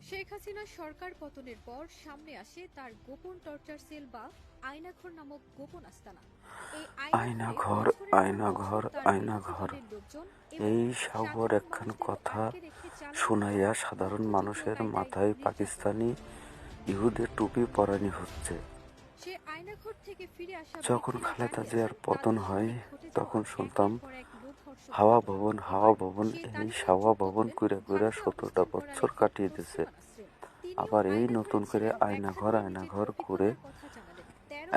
শেখ হাসিনার সরকার পতনের পর সামনে আসে তার গোপন টর্চার সেল বা আয়নাঘর নামক গোপন আস্তানা। এই আয়নাঘর আয়নাঘর আয়নাঘর এই সাগর একখান কথা শুনাইয়া সাধারণ মানুষের মাথায় পাকিস্তানি ইহুদের টুপি পরানি হচ্ছে। যখন খালেদা জিয়ার পতন হয় তখন শুনতাম হাওয়া ভবন হাওয়া ভবন, এই হাওয়া ভবন কইরা কইরা 17টা বছর কাটিয়ে দিছে। আবার এই নতুন করে আয়নাঘর আয়নাঘর করে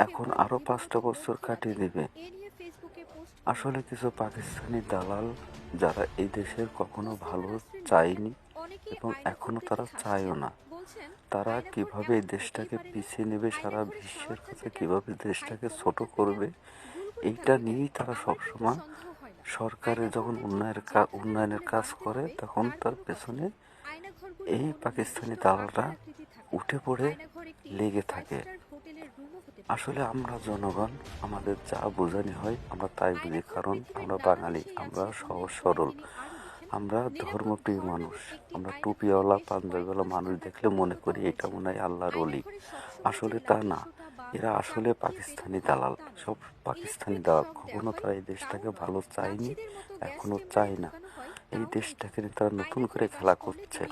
এখন আরো 5টা বছর কাটিয়ে দিবে। আসলে কিছু পাকিস্তানি দালাল যারা এই দেশের কখনো ভালো চায়নি এবং এখনো তারা চায়ও না, তারা কিভাবে এই দেশটাকে পিছিয়ে নেবে, সারা বিশ্বের কাছে কিভাবে দেশটাকে ছোট করবে, এইটা নিয়েই তারা সবসময় সরকারের যখন উন্নয়নের কাজ করে তখন তার পেছনে এই পাকিস্তানি দালালরা উঠে পড়ে লেগে থাকে। আসলে আমরা জনগণ, আমাদের যা বোঝানি হয় আমরা তাই বুঝি, কারণ আমরা বাঙালি, আমরা সহজ সরল, আমরা ধর্মপ্রিয় মানুষ। আমরা টুপিওয়ালা পাঞ্জাবিওয়ালা মানুষ দেখলে মনে করি এটা মনে হয় আল্লাহর ওলি। আসলে তা না, এরা আসলে পাকিস্তানি দালাল, সব পাকিস্তানি দালাল। কখনো তারা এই দেশটাকে ভালো চায়নি, এখনো চায় না। এই দেশটাকে তারা নতুন করে খেলা করছে।